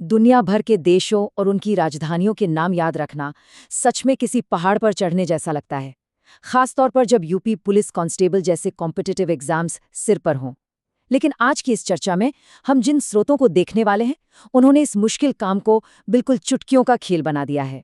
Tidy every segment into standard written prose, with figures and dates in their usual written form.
दुनिया भर के देशों और उनकी राजधानियों के नाम याद रखना सच में किसी पहाड़ पर चढ़ने जैसा लगता है, खासतौर पर जब यूपी पुलिस कांस्टेबल जैसे कॉम्पिटिटिव एग्जाम्स सिर पर हों। लेकिन आज की इस चर्चा में हम जिन स्रोतों को देखने वाले हैं, उन्होंने इस मुश्किल काम को बिल्कुल चुटकियों का खेल बना दिया है।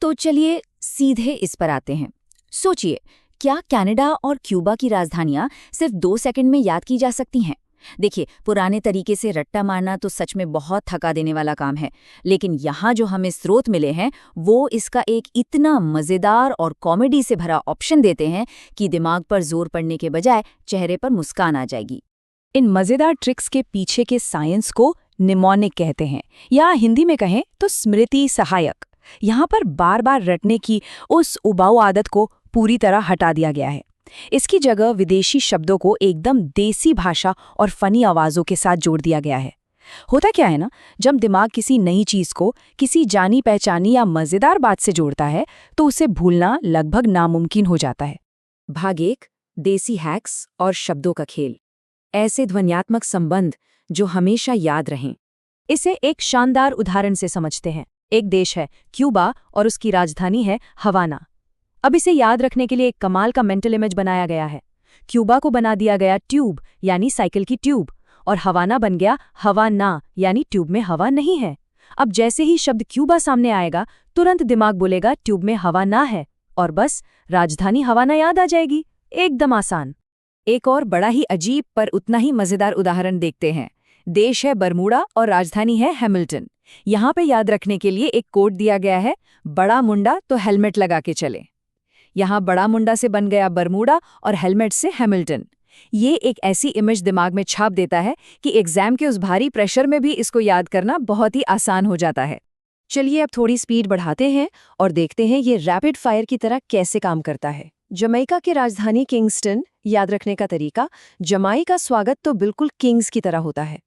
तो चलिए सीधे इस पर आते हैं। सोचिए, क्या कनाडा और क्यूबा की राजधानियां सिर्फ 2 सेकंड में याद की जा सकती हैं? देखिए, पुराने तरीके से रट्टा मारना तो सच में बहुत थका देने वाला काम है, लेकिन यहाँ जो हमें स्रोत मिले हैं वो इसका एक इतना मज़ेदार और कॉमेडी से भरा ऑप्शन देते हैं कि दिमाग पर जोर पड़ने के बजाय चेहरे पर मुस्कान आ जाएगी। इन मज़ेदार ट्रिक्स के पीछे के साइंस को निमोनिक कहते हैं, या हिंदी में कहें तो स्मृति सहायक। यहाँ पर बार बार रटने की उस उबाऊ आदत को पूरी तरह हटा दिया गया है। इसकी जगह विदेशी शब्दों को एकदम देसी भाषा और फनी आवाज़ों के साथ जोड़ दिया गया है। होता क्या है ना, जब दिमाग किसी नई चीज़ को किसी जानी पहचानी या मज़ेदार बात से जोड़ता है तो उसे भूलना लगभग नामुमकिन हो जाता है। भाग 1, देसी हैक्स और शब्दों का खेल। ऐसे ध्वन्यात्मक संबंध जो हमेशा याद रहें। इसे एक शानदार उदाहरण से समझते हैं। एक देश है क्यूबा और उसकी राजधानी है हवाना। अब इसे याद रखने के लिए एक कमाल का मेंटल इमेज बनाया गया है। क्यूबा को बना दिया गया ट्यूब यानी साइकिल की ट्यूब, और हवाना बन गया हवाना यानी ट्यूब में हवा नहीं है। अब जैसे ही शब्द क्यूबा सामने आएगा तुरंत दिमाग बोलेगा ट्यूब में हवा ना है, और बस राजधानी हवाना याद आ जाएगी। एकदम आसान। एक और बड़ा ही अजीब पर उतना ही मज़ेदार उदाहरण देखते हैं। देश है बरमूडा और राजधानी है हैमिल्टन। यहाँ पे याद रखने के लिए एक कोड दिया गया है, बड़ा मुंडा तो हेलमेट लगा के चले। यहाँ बड़ा मुंडा से बन गया बरमूडा और हेलमेट से हैमिल्टन। ये एक ऐसी इमेज दिमाग में छाप देता है कि एग्जाम के उस भारी प्रेशर में भी इसको याद करना बहुत ही आसान हो जाता है। चलिए अब थोड़ी स्पीड बढ़ाते हैं और देखते हैं ये रैपिड फायर की तरह कैसे काम करता है। जमैका की राजधानी किंगस्टन याद रखने का तरीका, जमाई का स्वागत तो बिल्कुल किंग्स की तरह होता है।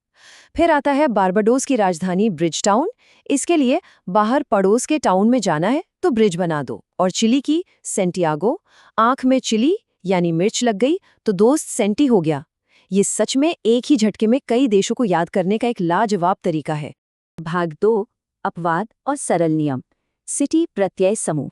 फिर आता है बारबाडोस की राजधानी ब्रिजटाउन। इसके लिए बाहर पड़ोस के टाउन में जाना है तो ब्रिज बना दो। और चिली की सेंटियागो, आंख में चिली यानी मिर्च लग गई तो दोस्त सेंटी हो गया। ये सच में एक ही झटके में कई देशों को याद करने का एक लाजवाब तरीका है। भाग 2, अपवाद और सरल नियम। सिटी प्रत्यय समूह।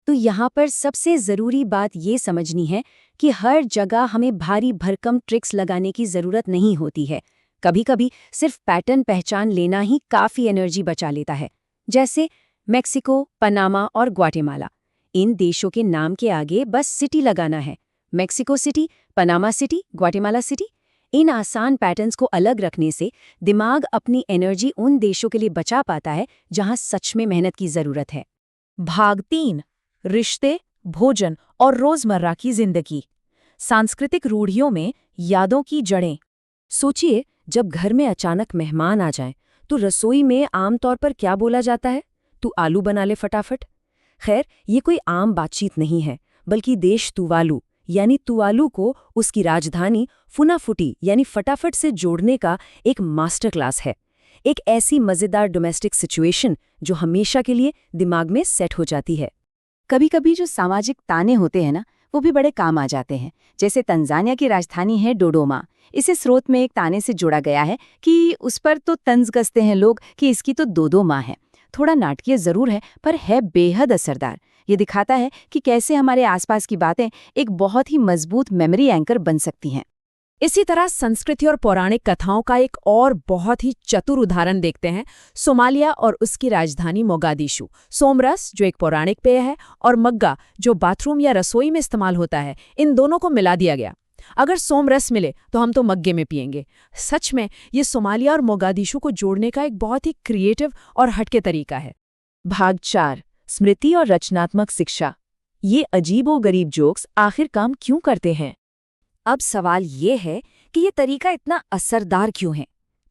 तो यहाँ पर सबसे ज़रूरी बात ये समझनी है कि हर जगह हमें भारी भरकम ट्रिक्स लगाने की ज़रूरत नहीं होती है। कभी कभी सिर्फ पैटर्न पहचान लेना ही काफ़ी एनर्जी बचा लेता है। जैसे मेक्सिको, पनामा और ग्वाटेमाला। इन देशों के नाम के आगे बस सिटी लगाना है। Mexico city, Panama city, Guatemala city. इन आसान पैटर्न्स को अलग रखने से दिमाग अपनी एनर्जी उन देशों के लिए बचा पाता है जहां सच में मेहनत की ज़रूरत है। भाग 3, रिश्ते, भोजन और रोजमर्रा की जिंदगी। सांस्कृतिक रूढ़ियों में यादों की जड़ें। सोचिए, जब घर में अचानक मेहमान आ जाएं, तो रसोई में आमतौर पर क्या बोला जाता है? तू आलू बना ले फटाफट। खैर, ये कोई आम बातचीत नहीं है, बल्कि देश तुवालू यानी तुवालू को उसकी राजधानी फुनाफुटी यानी फटाफट से जोड़ने का एक मास्टर क्लास है। एक ऐसी मज़ेदार डोमेस्टिक सिचुएशन जो हमेशा के लिए दिमाग में सेट हो जाती है। कभी कभी जो सामाजिक ताने होते हैं ना, वो भी बड़े काम आ जाते हैं। जैसे तंजानिया की राजधानी है डोडोमा। इसे स्रोत में एक ताने से जोड़ा गया है कि उस पर तो तंज कसते हैं लोग कि इसकी तो 2 माँ हैं। थोड़ा नाटकीय जरूर है, पर है बेहद असरदार। ये दिखाता है कि कैसे हमारे आसपास की बातें एक बहुत ही मजबूत मेमोरी एंकर बन सकती हैं। इसी तरह संस्कृति और पौराणिक कथाओं का एक और बहुत ही चतुर उदाहरण देखते हैं। सोमालिया और उसकी राजधानी मोगादिशु। सोमरस, जो एक पौराणिक पेय है, और मग्गा, जो बाथरूम या रसोई में इस्तेमाल होता है, इन दोनों को मिला दिया गया। अगर सोमरस मिले तो हम तो मग्गे में पिएंगे। सच में ये सोमालिया और मोगादिशु को जोड़ने का एक बहुत ही क्रिएटिव और हटके तरीका है। भाग 4, स्मृति और रचनात्मक शिक्षा। ये अजीबोगरीब जोक्स आखिर काम क्यों करते हैं? अब सवाल ये है कि ये तरीका इतना असरदार क्यों है?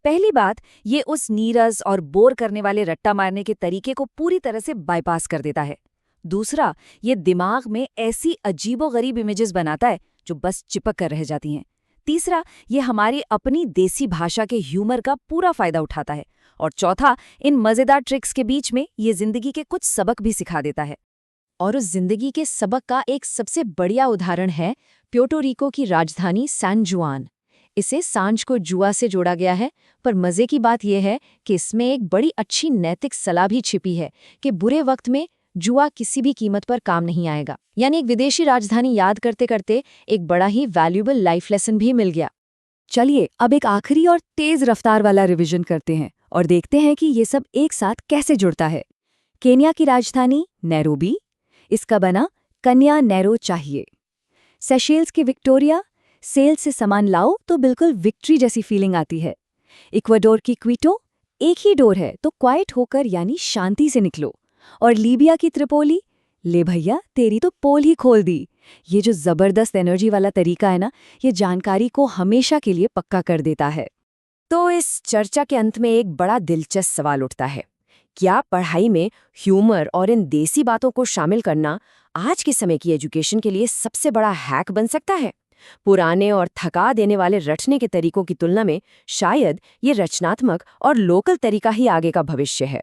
पहली बात, ये उस नीरस और बोर करने वाले रट्टा मारने के तरीके को पूरी तरह से बाईपास कर देता है। दूसरा, ये दिमाग में ऐसी अजीबोगरीब इमेजेस बनाता है जो बस चिपक कर रह जाती हैं। तीसरा, ये हमारी अपनी देसी भाषा के ह्यूमर का पूरा फायदा उठाता है। और चौथा, इन मज़ेदार ट्रिक्स के बीच में ये जिंदगी के कुछ सबक भी सिखा देता है। और उस जिंदगी के सबक का एक सबसे बढ़िया उदाहरण है प्यूर्टो रिको की राजधानी सैन जुआन। इसे सांझ को जुआ से जोड़ा गया है, पर मजे की बात यह है कि इसमें एक बड़ी अच्छी नैतिक सलाह भी छिपी है कि बुरे वक्त में जुआ किसी भी कीमत पर काम नहीं आएगा। यानी एक विदेशी राजधानी याद करते करते एक बड़ा ही वैल्यूएबल लाइफ लेसन भी मिल गया। चलिए अब एक आखिरी और तेज रफ्तार वाला रिवीजन करते हैं और देखते हैं कि ये सब एक साथ कैसे जुड़ता है। केन्या की राजधानी नैरोबी, इसका बना कन्या नैरो चाहिए। सेशेल्स की विक्टोरिया, सेल से सामान लाओ तो बिल्कुल विक्ट्री जैसी फीलिंग आती है। इक्वाडोर की क्विटो, एक ही डोर है तो क्वाइट होकर यानी शांति से निकलो। और लीबिया की त्रिपोली, ले भैया तेरी तो पोल ही खोल दी। ये जो जबरदस्त एनर्जी वाला तरीका है ना, ये जानकारी को हमेशा के लिए पक्का कर देता है। तो इस चर्चा के अंत में एक बड़ा दिलचस्प सवाल उठता है, क्या पढ़ाई में ह्यूमर और इन देसी बातों को शामिल करना आज के समय की एजुकेशन के लिए सबसे बड़ा हैक बन सकता है? पुराने और थका देने वाले रटने के तरीकों की तुलना में शायद ये रचनात्मक और लोकल तरीका ही आगे का भविष्य है।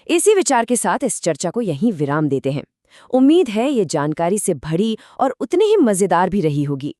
इसी विचार के साथ इस चर्चा को यहीं विराम देते हैं। उम्मीद है ये जानकारी से भरी और उतनी ही मजेदार भी रही होगी।